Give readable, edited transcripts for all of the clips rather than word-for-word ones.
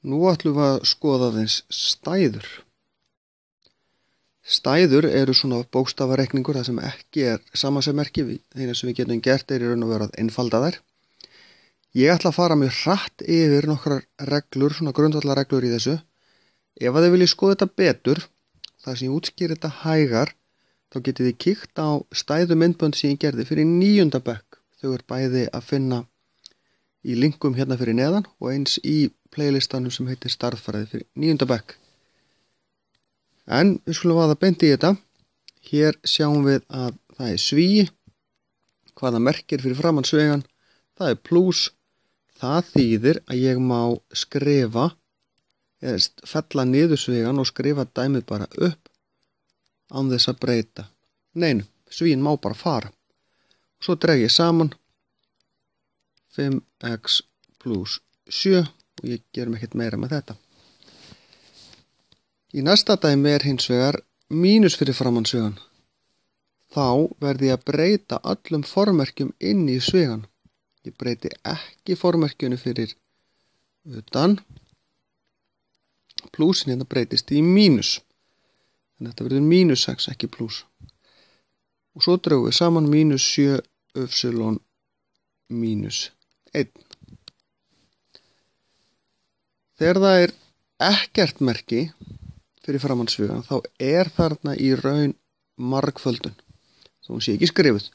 Nú ætlum við að skoða aðeins stæður. Stæður eru svona bókstafareikningur þar sem ekki er samansæmerki. Eina sem við getum gert er í raun og veru að einfalda þær. Ég ætla að fara mjög hratt yfir nokkrar reglur, svona grundvallarreglur í þessu. Ef að þið viljið skoða þetta betur, þar sem ég útskýri þetta hægar, þá getið þið kíkt á stæðu myndbönd sem ég gerði fyrir 9. bekk. Þau eru bæði að finna í linkum hérna fyrir neðan og eins í playlistanum sem heitir Stærðfræði fyrir 9. bekk. En við skulum vaða beint í þetta. Hér sjáum við að það er svíi. Hvað það merkir fyrir framan svegan? Það er plús. Það þýðir að ég má skrifa, eða fella niður svegan og skrifa dæmið bara upp án þess að breyta. Neinu, svíin má bara fara. Svo dreg ég saman 5x plus 7 og ég gerum ekkert meira með þetta. Í næsta dæmi er hins vegar mínus fyrir framan svegan. Þá verði ég að breyta öllum formerkjum inn í svegan. Ég breyti ekki formerkjunu fyrir utan. Plúsin hérna breytist í mínus. Þannig að þetta verður mínus 6, ekki plús. Og svo drögum við saman mínus 7 y mínus 1. Þegar það er ekkert merki fyrir framan svegan, þá er þarna í raun margföldun. Þó hún sé ekki skrifuð.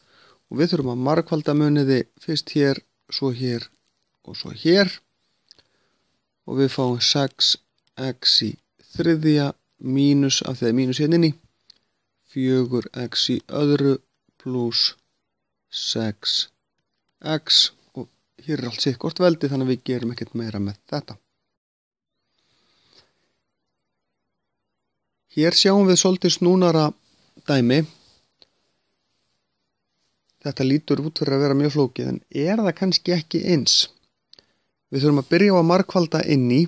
Og við þurfum að margfalda muniði fyrst hér, svo hér og svo hér. Og við fáum 6x í þriðja mínus, af því það er mínus hérna inni, 4x í öðru pluss 6x. Og hér er allt sikkort veldi, þannig að við gerum ekkert meira með þetta. Hér sjáum við svolítið snúnara dæmi. Þetta lítur út fyrir að vera mjög flókið, en er það kannski ekki eins. Við þurfum að byrja á að margfalda inn í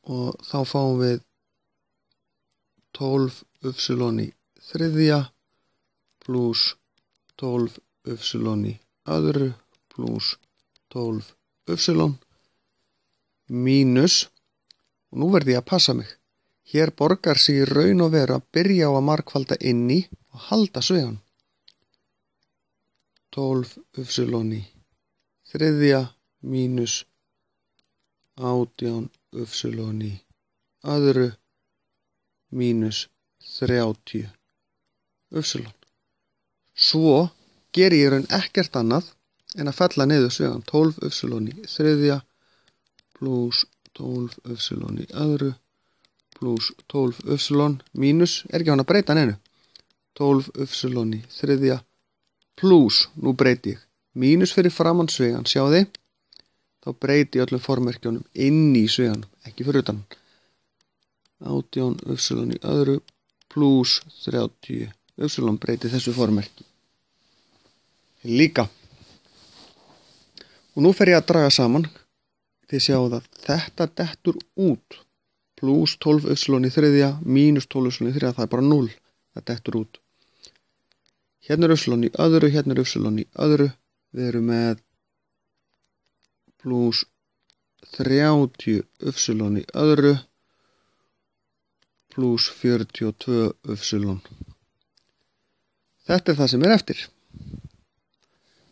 og þá fáum við 12y í þriðja pluss 12y í öðru pluss 12y mínus, og nú verði ég að passa mig. Hér borgar sig í raun og veru að byrja á að margfalda inn í og halda svegan. 12y í þriðja mínus 18y í öðru mínus 30y. Svo ger ég í raun ekkert annað en að fella niður svegan. 12y í þriðja pluss 12y í öðru pluss 12y mínus, er ekki hann að breyta neinu, 12y í þriðja pluss, nú breyti ég, mínus fyrir framan svegan, sjá þið, þá breyti ég öllum formerkjónum inn í svegan, ekki fyrir utan. 18y í öðru pluss 30y breyti þessu formerki. Líka. Og nú fer ég að draga saman, þið sjáu það, þetta dettur út. Pluss 12y í þriðja, mínus 12y í þriðja, það er bara 0. Það dettur út. Hérna er y í öðru, hérna er y í öðru. Við erum með pluss 30y í öðru pluss 42y. Þetta er það sem er eftir.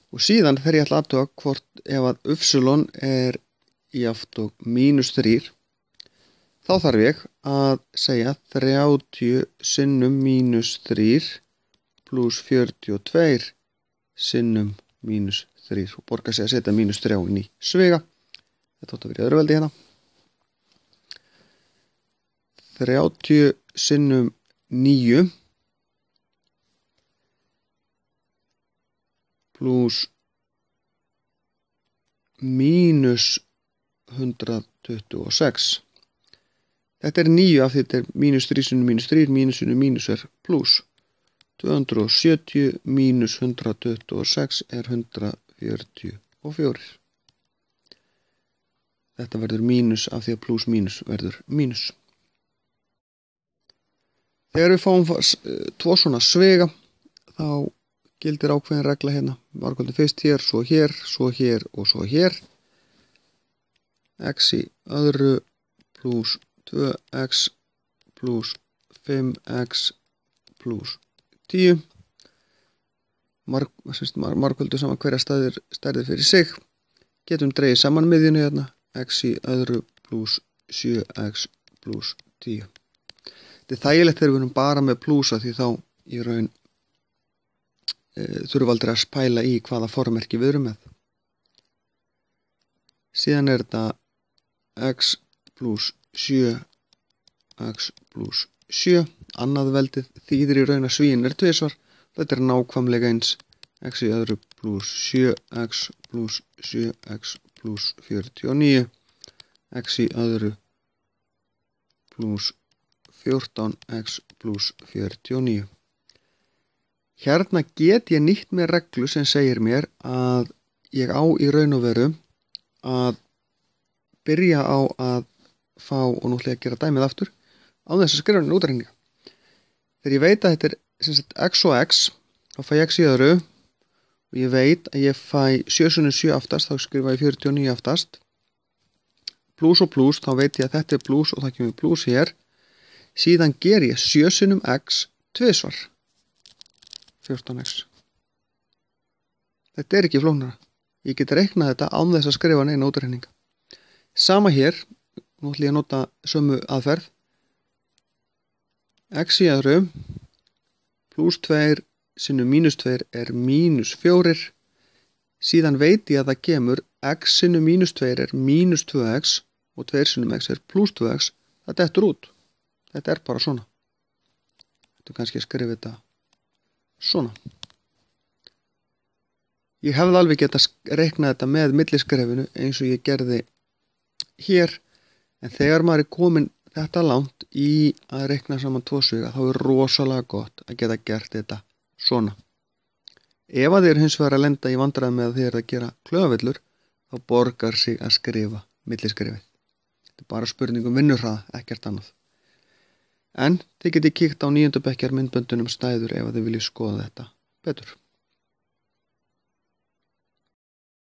Og síðan þegar ég ætla að athuga hvort ef að y er jafnt og mínus 3, þá þarf ég að segja 30 sinnum mínus 3 pluss 42 sinnum mínus 3 og borgar sig að setja mínus 3 inn í svega. Þetta átt að vera í öðru veldi hérna. 30 sinnum 9 pluss mínus 126. Þetta er 9 af því þetta er mínus 3 sinnum mínus 3, mínus sinnum mínus er pluss. 270 mínus 126 er 144. Þetta verður mínus af því að pluss mínus verður mínus. Þegar við fáum tvo svona svega, þá gildir ákveðin regla hérna. Margfaldum fyrst hér, svo hér, svo hér og svo hér. X í öðru plus 2x plus 5x plus 10. Margföldu saman hverja stærðir fyrir sig. Getum dregið saman miðjunni hérna, x í öðru plus 7x plus 10. Þetta er þægilegt þegar við erum bara með plúsa því þá í raun þurfum aldrei að spæla í hvaða formerki við erum með. Síðan er þetta x plus 7x plus 7. Annað veldið þýðir í raun að svíinn er tvisvar. Þetta er nákvæmlega eins. X í öðru plus 7x plus 7x plus 49. X í öðru plus 14x plus 49. Hérna get ég nýtt með reglu sem segir mér að ég á í raun og veru að byrja á að fá, og nú ætla ég að gera dæmið aftur, á þess að skrifa útreikninga. Þegar ég veit að þetta er x og x, þá fæ ég x í öðru og ég veit að ég fæ 7 sinnum 7 aftast, þá skrifa ég 49 aftast. Plús og plús, þá veit ég að þetta er plús og það kemur plús hér. Síðan ger ég 7 sinnum x tvisvar. 14x. Þetta er ekki flóknara. Ég get reiknað þetta án þess að skrifa neina útreikninga. Sama hér, nú ætlum ég að nota sömu aðferð. X í öðru plus 2 sinnum minus 2 er minus 4. Síðan veit ég að það kemur x sinnum minus 2 er minus 2x og 2 sinnum x er plus 2x. Það dettur út. Þetta er bara svona. Þetta er kannski að skrifa þetta svona. Ég hefði alveg getað reiknað þetta með milliskrefinu eins og ég gerði hér, en þegar maður er komin þetta langt í að reikna saman tvo sviga þá er rosalega gott að geta gert þetta svona. Ef að þið er hins vegar að lenda í vandræðum með að þið er að gera klöfavillur, þá borgar sig að skrifa milliskrefið. Þetta er bara spurning um vinnurhraða, ekkert annað. En þið getið kíkt á 9. bekkjar myndböndunum stæður ef að þið viljið skoða þetta betur.